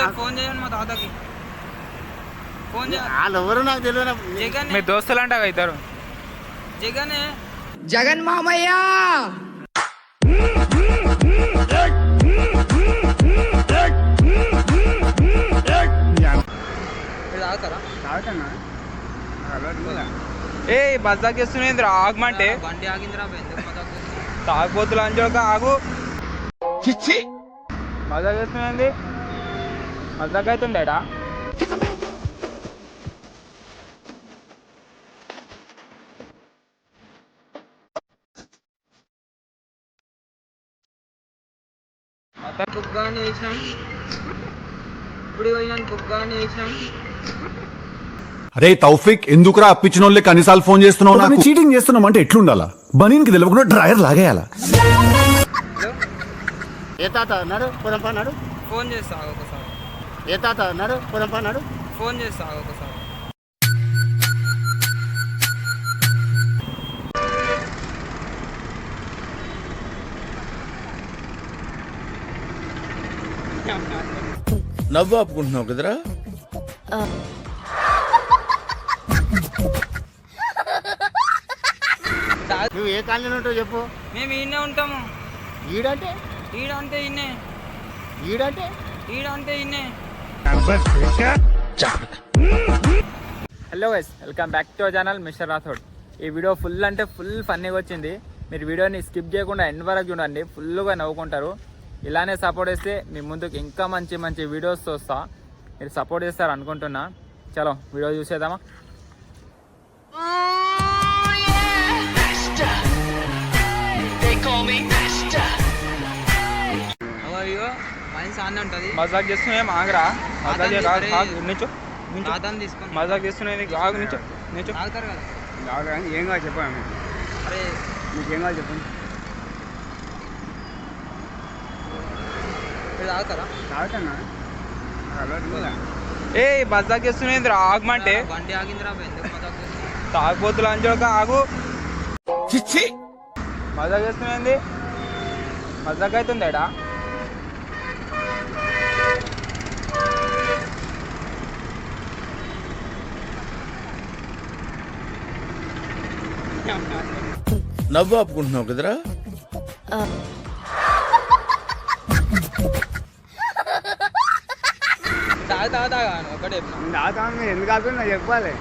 ఒకసారి ఫోన్ చేయండి మా తాతకి. ఫోన్ చేయండి. వాళ్ళు ఎవరు నాకు తెలియదు. జగన్ మీ దోస్తులు అంట అవుతారు. జగనే జగన్ మామయ్య. ఏ బస్ చేస్తున్నా ఆగమంటే బండి ఆగిందిరా. తాగబోతులు అని చూడక ఆగు. మజాక్ చేస్తున్నది. మజాక్ అవుతుండేడా? బుగ్గాన్ని వేసినాం. ఇప్పుడు పోయినాను బుగ్గాన్ని వేసినాం. అరే తౌఫిక్, ఎందుకురా అప్పించిన వాళ్ళకి అన్నిసార్లు ఫోన్ చేస్తున్నావు? నాకు చీటింగ్ చేస్తున్నాం అంటే ఎట్లుండాలా? బనీన్కి తెలియకుండా డ్రైయర్ లాగేయాలా? ఏ తాత అన్నాడు పొలం పన్నాడు. ఫోన్ చేస్తా ఒకసారి. ఏ తాత అన్నాడు పొలం పన్నాడు. ఫోన్ చేస్తా ఒకసారి. నవ్వు ఆపుకుంటున్నావు కదరా? నువ్వు ఏ కాలనీ ఉంటావు చెప్పు. మేము ఈయనే ఉంటాము. ఈడంటే ఈడంటే ఈయనే. ఈడంటే ఈడంటే ఈయనే. Hello guys, welcome back to our channel mister Rathod. ఈ వీడియో ఫుల్ అంటే ఫుల్ ఫన్నీగా వచ్చింది. మీరు వీడియోని స్కిప్ చేయకుండా ఎండ్ వరకు చూడండి, ఫుల్గా నవ్వుకుంటారు. ఇలానే సపోర్ట్ చేస్తే మీ ముందుకు ఇంకా మంచి మంచి వీడియోస్ వస్తా. మీరు సపోర్ట్ చేస్తారు అనుకుంటున్నా. చలో వీడియో చూసేద్దామా? అయ్యో మనిషి అన్న ఉంటుంది. మజాక్ చేస్తున్నాయి ఆగరా. మజాక్ నుంచో తాతని తీసుకొని మజాక్ చేస్తున్నాయి. ఆగు నుంచో నుంచో. తాగుతారు కదా. ఏం కాదు చెప్పండి. అరే మీకేం కాదు చెప్పండి. మీరు తాగుతారా? తాగుతానా? ఏ మజాక్ చేస్తున్నాయి ఆగమంటే. బండి ఆగిందిరా. తాగబోతులు అని చూడక ఆగు. మజాక్ చేస్తున్నది. మజాక్ అవుతుందేడా? నవ్వు ఆపుకుంటున్నావు కదరా? తాగా ఒకటే తాగుతాను. ఎందుకు ఆపినా చెప్పాలి.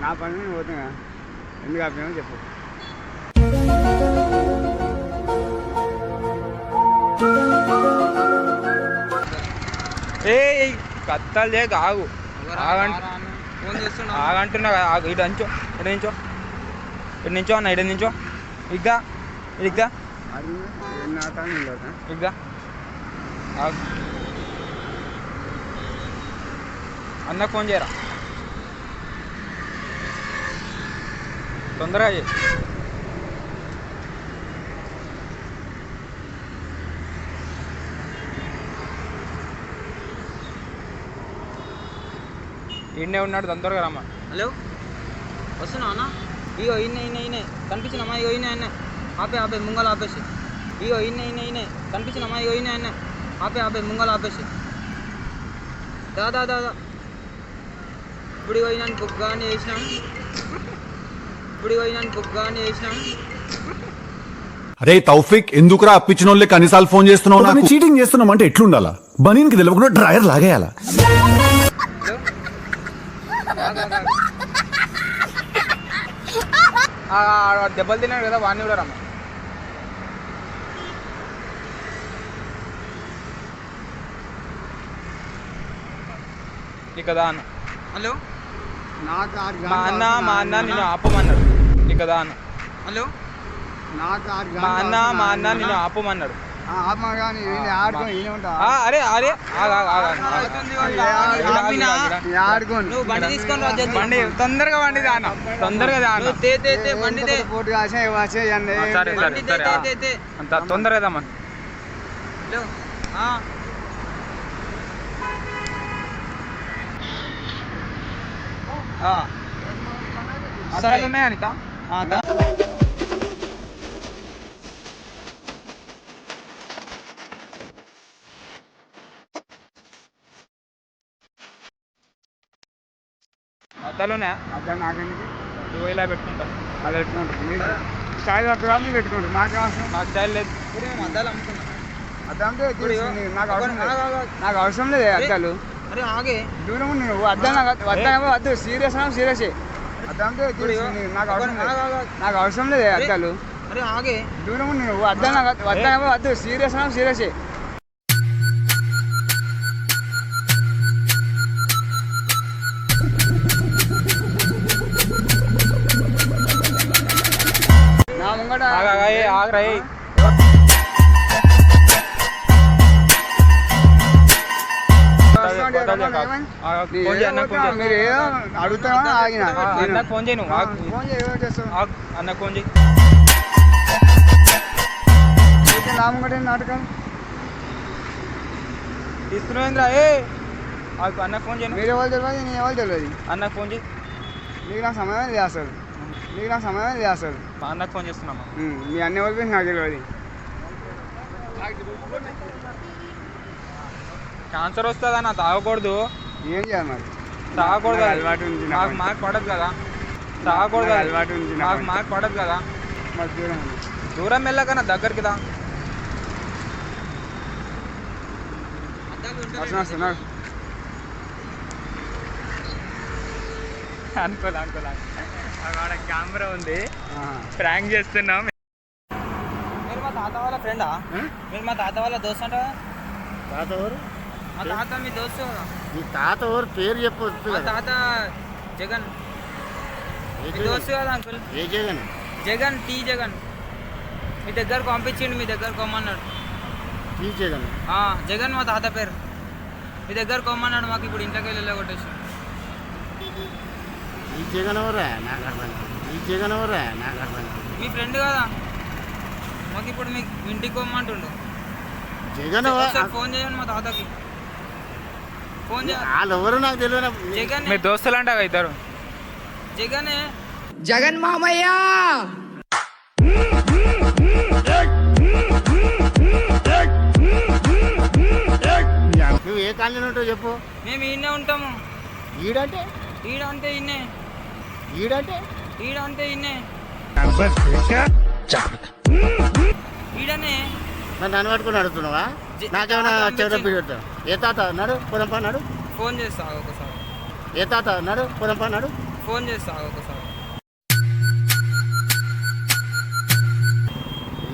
నా పని పోతున్నా. ఎందుకు ఆపినా చెప్పు. ఏ కత్తాలు చేయక ఆగు. ఫోన్ చేస్తున్నా. ఆగంటున్నా కదా. ఆగు. ఇటు అంచో, ఇటు నుంచో, ఇటు నుంచో అన్న. ఇటు నుంచో. ఇగ్గా ఇగ్గా ఇగ్గా ఆగు. అన్న ఫోన్ చేయరా, తొందరగా చేయి. ఈయనే ఉన్నాడు, తొందరగా రమ్మా. హలో వస్తున్నా అన్న. ఇగో ఈయన ఈయన ఈయనే కనిపించినమ్మా. ఇగో ఈయన ఆయన ఆపే ముంగల ఆపేసి. ఇగో ఈయన కనిపించినమ్మా. ఇగో ఈయన ఆయన ఆపే ముంగల ఆపేసి. దాదా ఇప్పుడు ఇగో ఈయన బుగ్గాన్ని వేసినాం. అరే తౌఫిక్, ఎందుకురా అప్పించిన వాళ్ళకి అన్నిసార్లు ఫోన్ చేస్తున్నావు? నాకు చీటింగ్ చేస్తున్నాం అంటే ఎట్లుండాలా? బనీన్కి తెలియకుండా డ్రైయర్ లాగేయాలా? దెబ్బలు తిన్నాడు కదా, వాడిని కూడా రమ్మ. కదా అన్న. హలో మా అన్న నిన్ను ఆపమన్నాడు. కదా అన్న. హలో మా అన్న నిన్ను ఆపమన్నాడు. అరే అరే నువ్వు బండి తీసుకొని రా. బండి తొందరగా బండి దాన తొందరగా బండి సరే సరే సరే అంత తొందరగా దామా. సరే ఉన్నాయా అనిత? అద్దాలు ఉన్నాయా? అద్దాలు నాకెందుకు నువ్వు ఇలా పెట్టుకుంటావు. అది పెట్టుకుంటారు మీరు స్టైల్ పట్టుకురా మీరు పెట్టుకుంటారు మాకు అవసరం నాకు స్టైల్ లేదు. ఇప్పుడు మేము అద్దాలు అమ్ముతున్నాం. అద్దంటే ఇప్పుడు నాకు అవసరం లేదు. ఆగు, ఆగు. నాకు అవసరం లేదు అద్దాలు అరే ఆగే దూరం ఉంది నువ్వు అద్దం వద్దు సీరియస్ సీరియస్ అద్దంటే నాకు అవసరం లేదు. నాకు అవసరం లేదు అద్దాలు అరే ఆగే దూరం ఉంది నువ్వు అద్దం వద్దు సీరియస్ సీరియస్ నా ముంగట ఆగరా. మీరు ఏదో అడుగుతారా ఆగిన అన్నకు ఫోన్ చేయి. నువ్వు ఫోన్ చేస్తావు అన్నకు ఫోన్ చేయి. నా ముంగట నాటకం తీసుకునేంద్రా. అన్నకు ఫోన్ చేయి. మీరు ఎవరు తెలియదు నేను ఎవరు తెలియదు అన్నకు ఫోన్ చేయి. మీకు నాకు సమయం చేస్తారు మీకు నాకు సమయం చేస్తారు మా అన్నకు ఫోన్ చేస్తున్నామా? మీ అన్ని ఎవరు నాకు తెలియదు క్యాన్సర్ వస్తుందా? నా తాగకూడదు. ఏం చేయాలి మరి తాగకూడదు. నాకు అలవాటు ఉంది నాకు మాకు పడదు కదా. తాగకూడదు. నాకు అలవాటు ఉంది మాకు పడదు కదా. మరి దూరం ఉంది. దూరం వెళ్ళక నా దగ్గరికి దా. వస్తున్నా అనుకోలే అక్కడ కెమెరా ఉంది, ప్రాంక్ చేస్తున్నాం. మీరు మా తాత వాళ్ళ ఫ్రెండా? మీరు మా తాత వాళ్ళ దోస్తు అంట. తాత ఎవరు? మా తాత మీ దోస్తు కదా? మీ తాత ఎవరు పేరు చెప్పొచ్చు మా కదా. తాత జగన్ ఏ మీ జగన్? దోస్తు కదా అంకుల్? ఏ జగన్? జగన్ టీ జగన్ మీ దగ్గర పంపించిండు, మీ దగ్గర కొమ్మన్నాడు. ఈ జగన్? జగన్ మా తాత పేరు. మీ దగ్గర కొమ్మన్నాడు, మాకు ఇప్పుడు ఇంట్లోకి వెళ్ళి కొట్టేసి. ఈ జగన్ ఎవరా? నాకు అర్థం కాదు. ఈ జగన్ ఎవరా? నాకు అర్థం కాదు. మీ ఫ్రెండ్ కదా, మాకు ఇప్పుడు మీకు ఇంటికి కొమ్మంటుండు. జగన్ ఒకసారి ఫోన్ చేయండి మా తాతకి. ఫోన్ చేయ వాళ్ళు ఎవరు నాకు తెలియదు. జగన్ మీ దోస్తులు అంట ఇద్దరు. జగనే జగన్ మామయ్య నువ్వు ఏ కాలనీ ఉంటావు చెప్పు. మేము ఈయనే ఉంటాము. ఈడంటే ఈడ అంటే ఈయనే, ఈడంటే ఈడ అంటే ఈయనే, ఈడనే. మరి నన్ను పట్టుకుని అడుగుతున్నావా? నాకేమైనా చెవిలో పీరియడ్? ఏ తాత అన్నాడు పొలం పన్నాడు? ఫోన్ చేస్తా ఒకసారి. ఏ తాత అన్నాడు పొలం పన్నాడు? ఫోన్ చేస్తా ఒకసారి.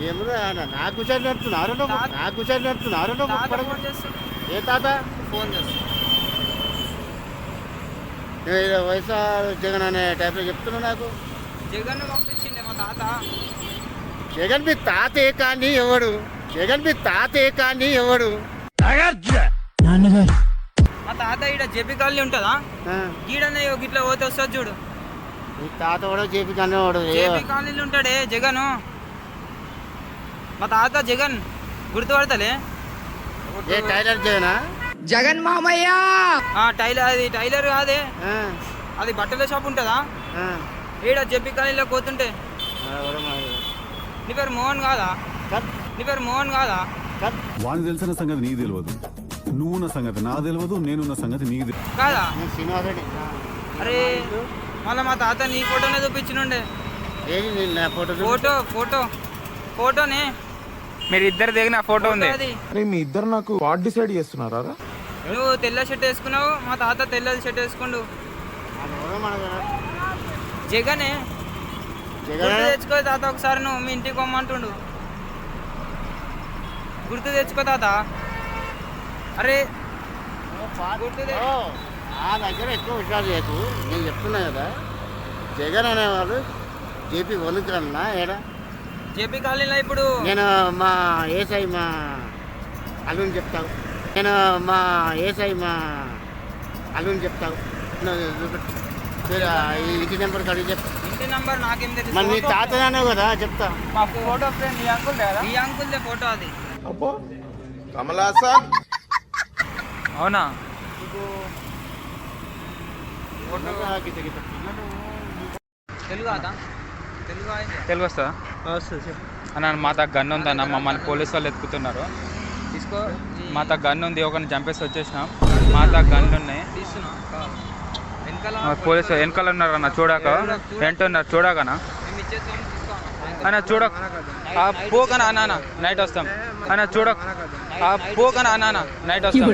ఏమరా నాకు కూర్చొని నడుపుతున్నారు నువ్వు? నాకు కూర్చొని నడుపుతున్నారు నువ్వు? తాత ఫోన్ చేస్తా. ఏ తాత? ఫోన్ చేస్తా. వయసు జగన్ అనే టైప్లో చెప్తున్నావు నాకు. జగన్ పంపించిండే మా తాత. జగన్ మీ తాత ఏ కానీ ఎవడు? జగన్ మీ తాత ఏ కానీ ఎవడు? మా తాత ఈడ జేపీ కాలనీ ఉంటుందా? ఆ, ఈడనే ఇట్లా పోతే వస్తుంది చూడు. మీ తాత కూడా చెప్పి కానీ వాడు జేపీ కాలనీలో ఉంటాడే జగన్. మా తాత జగన్ గుర్తుపడతలే. ఏ టైలర్ జగనా? జగన్ మామయ్య టైలర్, అది టైలర్ కాదే, ఆ, అది బట్టల షాప్ ఉంటుందా? ఆ. ఈడ జేపీ కాలనీలో పోతుంటే. ఎవరు మరి? నీ పేరు మోహన్ కాదా? కట్, నీ పేరు మోహన్ కాదా? కట్. వాడిని తెలిసిన సంగతి నీకు తెలియదు, నువ్వున్న సంగతి నాకు తెలియదు, నేనున్న సంగతి నీకు తెలియదు. కాదా? నేను శ్రీనివాస్ రెడ్డి. అరే మళ్ళీ మా తాత నీ ఫోటోనే చూపించినుండే. ఏది నేను నా ఫోటో చూపి- ఫోటో ఫోటో ఫోటోనే మీరు ఇద్దరు దిగిన ఫోటో ఉంది. అది అరే మీ ఇద్దరు నాకు వాట్ డిసైడ్ చేస్తున్నారా? నువ్వు తెల్ల షర్ట్ వేసుకున్నావు, మా తాత తెల్ల షర్ట్ వేసుకుండు. అది ఎవరో మనకు తెలియదు. జగనే జగన్ గుర్తు తెచ్చుకో తాత, ఒకసారి నువ్వు మీ ఇంటికి కొమ్మంటుండు. గుర్తు తెచ్చుకో తాత. అరే గుర్తు తె- ఓ, ఆ దగ్గర ఎక్కువ విషయాలు చేయకు. నేను చెప్తున్నా కదా, జగన్ అనేవాడు జేపీ వణుకన్నా ఏడా. జేపీ కాలనీలో ఇప్పుడు నేను మా ఏసై మా అల్లుని చెప్తావు. నేను మా ఏసై మా అల్లుని చెప్తావు. నువ్వు చూపెట్టు. మీరు ఈ ఇంటి నెంబర్ కడిగి చెప్తా. ఇంటి నంబర్ నాకేం మరి నీ తెలుసు. తాతదానే కదా చెప్తా. మా ఫోటో ఫ్రేమ్ మీ అంకుల్ కదా? ఈ అంకుల్దే ఫోటో అది. అబ్బో కమలాసన్ అవునా? గిట్ట గిట్ట. తెలుగు అదా? తెలుగు అయితే తెలుగు వస్తుందా? వస్తుంది, చెప్పు. అన్న మా తా గన్ ఉందన్న, మమ్మల్ని పోలీసు వాళ్ళు ఎత్తుకుతున్నారు. తీసుకో. మా తా గన్ ఉంది, ఒకరిని చంపేసి వచ్చేసినాం. మా తా గన్లు ఉన్నాయి. తీస్తున్నా ఎంత పోలీసు వెనకాల ఉన్నారు అన్న, చూడక ఏంటున్నారు చూడకనా అన్న, చూడక పోకనా అన్న, నైట్ వస్తాం అన్న, చూడక పోకనా అన్న, నైట్ వస్తాం.